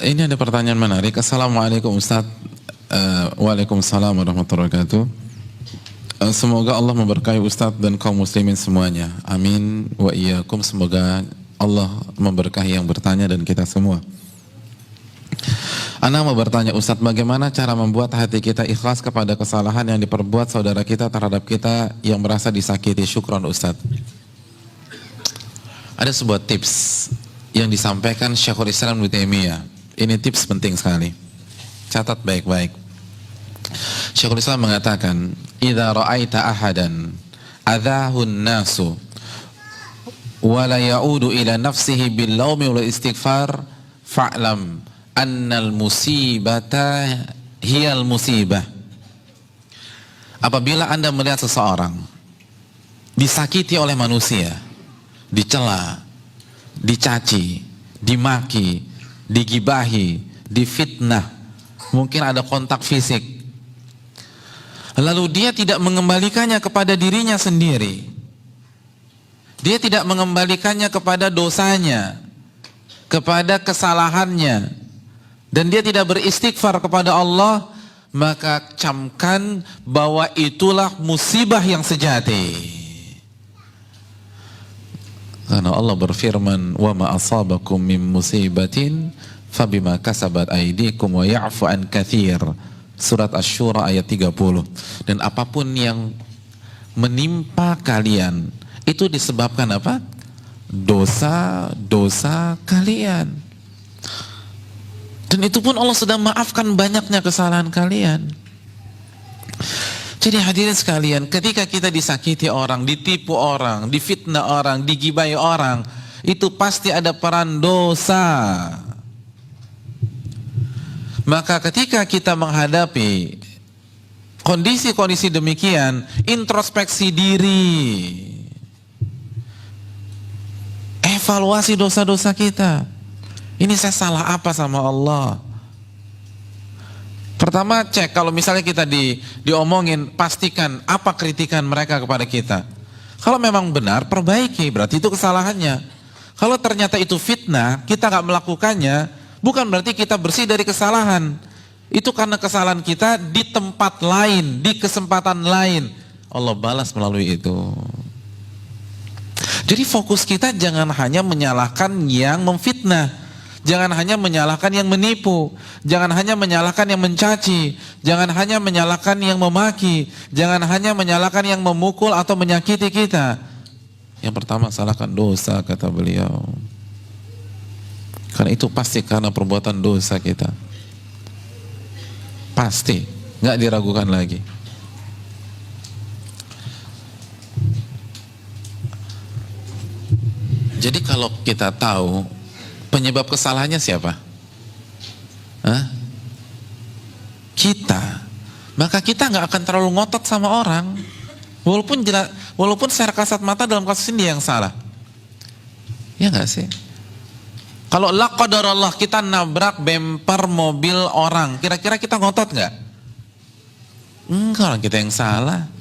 Ini ada pertanyaan menarik. Assalamualaikum Ustaz. Waalaikumsalam warahmatullahi wabarakatuh. Semoga Allah memberkahi Ustaz dan kaum muslimin semuanya. Amin wa iyyakum. Semoga Allah memberkahi yang bertanya dan kita semua. Ana mau bertanya Ustaz, bagaimana cara membuat hati kita ikhlas kepada kesalahan yang diperbuat saudara kita terhadap kita yang merasa disakiti? Syukron Ustaz. Ada sebuah tips yang disampaikan Syekhul Islam Ibnu Taimiyah. Ini tips penting sekali. Catat baik-baik. Syekhul Islam mengatakan, "Idza ra'aita ahadan adzahun nasu wa la ya'udu ila nafsihi bil laumi wal istighfar fa'lam annal musibata hiyal musibah." Apabila Anda melihat seseorang disakiti oleh manusia, dicela, dicaci, dimaki, digibahi, difitnah, mungkin ada kontak fisik, lalu dia tidak mengembalikannya kepada dirinya sendiri, dia tidak mengembalikannya kepada dosanya, kepada kesalahannya, dan dia tidak beristighfar kepada Allah, maka camkan bahwa itulah musibah yang sejati. Karena Allah berfirman, "Wa ma asabakum min musibatin fabima kasabat aydikum wa ya'fu an katsir." Surat Asy-Syura ayat 30. Dan apapun yang menimpa kalian itu disebabkan apa? Dosa-dosa kalian. Dan itu pun Allah sudah maafkan banyaknya kesalahan kalian. Jadi hadirin sekalian, ketika kita disakiti orang, ditipu orang, difitnah orang, digibai orang, itu pasti ada peran dosa. Maka ketika kita menghadapi kondisi-kondisi demikian, introspeksi diri, evaluasi dosa-dosa kita. Ini saya salah apa sama Allah? Pertama cek, kalau misalnya kita diomongin, pastikan apa kritikan mereka kepada kita. Kalau memang benar, perbaiki, berarti itu kesalahannya. Kalau ternyata itu fitnah, kita gak melakukannya, bukan berarti kita bersih dari kesalahan. Itu karena kesalahan kita di tempat lain, di kesempatan lain. Allah balas melalui itu. Jadi fokus kita jangan hanya menyalahkan yang memfitnah, jangan hanya menyalahkan yang menipu, jangan hanya menyalahkan yang mencaci, jangan hanya menyalahkan yang memaki, jangan hanya menyalahkan yang memukul atau menyakiti kita. Yang pertama, salahkan dosa, kata beliau. Karena itu pasti karena perbuatan dosa kita. Pasti, nggak diragukan lagi. Jadi kalau kita tahu penyebab kesalahannya siapa? Kita. Maka kita nggak akan terlalu ngotot sama orang, walaupun secara kasat mata dalam kasus ini dia yang salah. Ya nggak sih? Kalau la qadarallah kita nabrak bemper mobil orang, kira-kira kita ngotot nggak? Enggak, orang kita yang salah.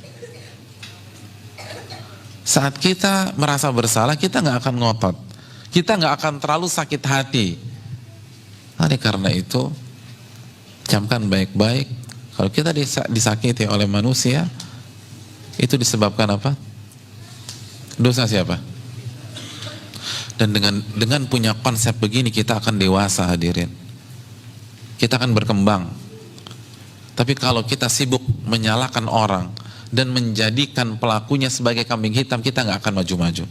Saat kita merasa bersalah, kita nggak akan ngotot. Kita nggak akan terlalu sakit hati. Oleh karena itu, camkan baik-baik. Kalau kita disakiti oleh manusia, itu disebabkan apa? Dosa siapa? Dan dengan punya konsep begini, kita akan dewasa, hadirin. Kita akan berkembang. Tapi kalau kita sibuk menyalahkan orang dan menjadikan pelakunya sebagai kambing hitam, kita nggak akan maju-maju.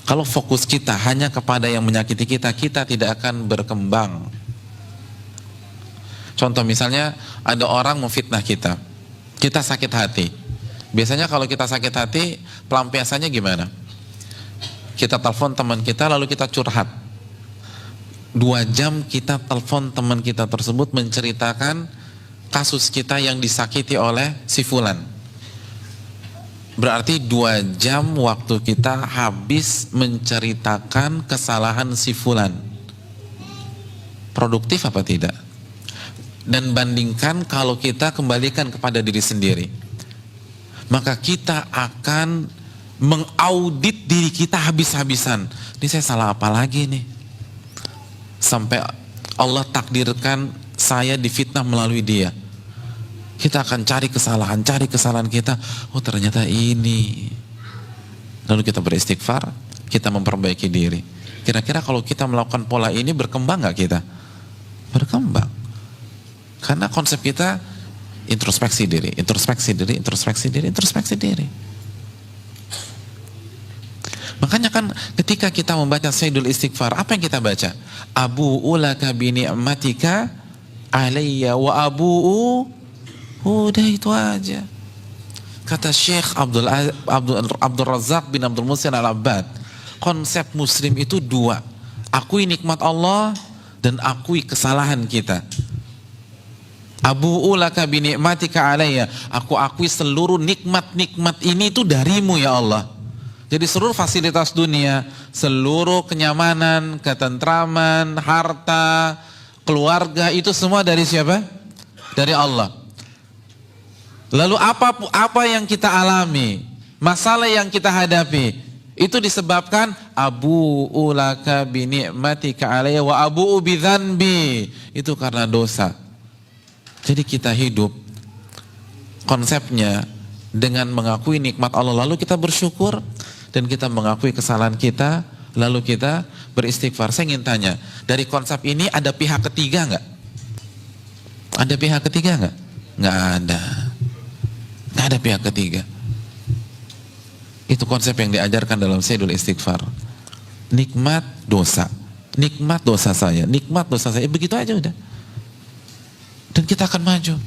Kalau fokus kita hanya kepada yang menyakiti kita, kita tidak akan berkembang. Contoh misalnya, ada orang memfitnah kita, kita sakit hati. Biasanya kalau kita sakit hati, pelampiasannya gimana? Kita telepon teman kita, lalu kita curhat. 2 jam kita telepon teman kita tersebut menceritakan kasus kita yang disakiti oleh si fulan. Berarti 2 jam waktu kita habis menceritakan kesalahan si fulan. Produktif apa tidak? Dan bandingkan kalau kita kembalikan kepada diri sendiri, maka kita akan mengaudit diri kita habis-habisan. Ini saya salah apa lagi nih? sampai Allah takdirkan saya difitnah melalui dia. Kita akan cari kesalahan kita. Oh ternyata ini. Lalu kita beristighfar, kita memperbaiki diri. Kira-kira kalau kita melakukan pola ini berkembang nggak kita? Berkembang. Karena konsep kita introspeksi diri. Makanya kan ketika kita membaca Sayyidul Istighfar, apa yang kita baca? Abu'u laka bi ni'matika alayya wa abu'u. Udah itu aja. Kata Syekh Abdul Razak bin Abdul Muhsin Al-Abbad, konsep muslim itu dua. Akui nikmat Allah dan akui kesalahan kita. Abu'u laka bi ni'matika alayya. Aku akui seluruh nikmat-nikmat ini itu darimu ya Allah. Jadi seluruh fasilitas dunia, seluruh kenyamanan, ketentraman, harta, keluarga itu semua dari siapa? Dari Allah. Lalu apa yang kita alami, masalah yang kita hadapi, itu disebabkan abu'u laka bi ni'matika alayya wa abu'u bi dzanbi. Itu karena dosa. Jadi kita hidup konsepnya dengan mengakui nikmat Allah, lalu kita bersyukur dan kita mengakui kesalahan kita, lalu kita beristighfar. Saya ingin tanya, dari konsep ini ada pihak ketiga nggak? Ada pihak ketiga nggak? Nggak ada. Nggak ada pihak ketiga. Itu konsep yang diajarkan dalam Sayyidul Istighfar. Nikmat dosa saya, begitu aja udah. Dan kita akan maju.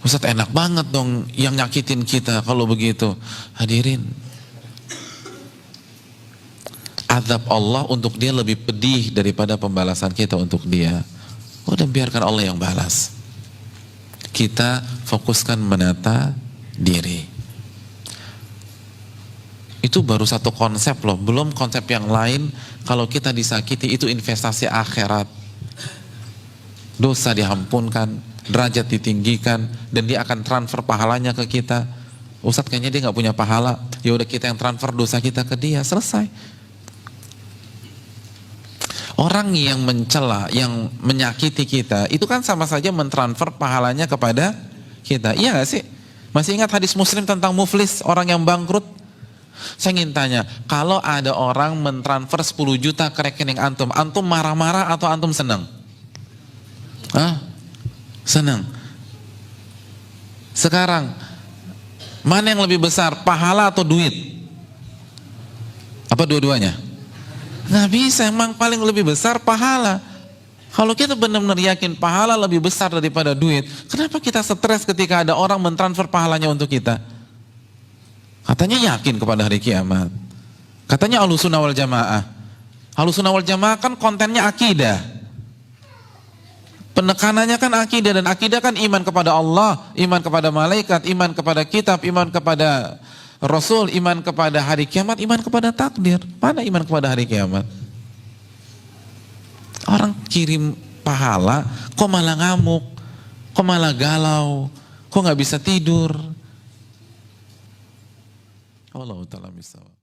Ustaz enak banget dong yang nyakitin kita kalau begitu. Hadirin, azab Allah untuk dia lebih pedih daripada pembalasan kita untuk dia. Udah biarkan Allah yang balas. Kita fokuskan menata diri. Itu baru satu konsep loh, belum konsep yang lain. Kalau kita disakiti itu investasi akhirat. Dosa diampunkan, derajat ditinggikan, dan dia akan transfer pahalanya ke kita. Ustadz kayaknya dia nggak punya pahala, ya udah kita yang transfer dosa kita ke dia, selesai. Orang yang mencela, yang menyakiti kita, itu kan sama saja mentransfer pahalanya kepada kita, iya nggak sih? Masih ingat hadis Muslim tentang muflis, orang yang bangkrut? Saya ingin tanya, kalau ada orang mentransfer 10 juta ke rekening antum marah-marah atau antum senang? Hah? Senang. Sekarang mana yang lebih besar, pahala atau duit? Apa dua-duanya? Nggak bisa, emang paling lebih besar pahala. Kalau kita benar-benar yakin pahala lebih besar daripada duit, kenapa kita stres ketika ada orang mentransfer pahalanya untuk kita? Katanya yakin kepada hari kiamat, katanya Ahlussunnah wal Jamaah. Ahlussunnah wal Jamaah kan kontennya akidah. Penekanannya kan akidah, dan akidah kan iman kepada Allah, iman kepada malaikat, iman kepada kitab, iman kepada Rasul, iman kepada hari kiamat, iman kepada takdir. Mana iman kepada hari kiamat? Orang kirim pahala, kok malah ngamuk, kok malah galau, kok nggak bisa tidur. Wallahu ta'ala bishawab.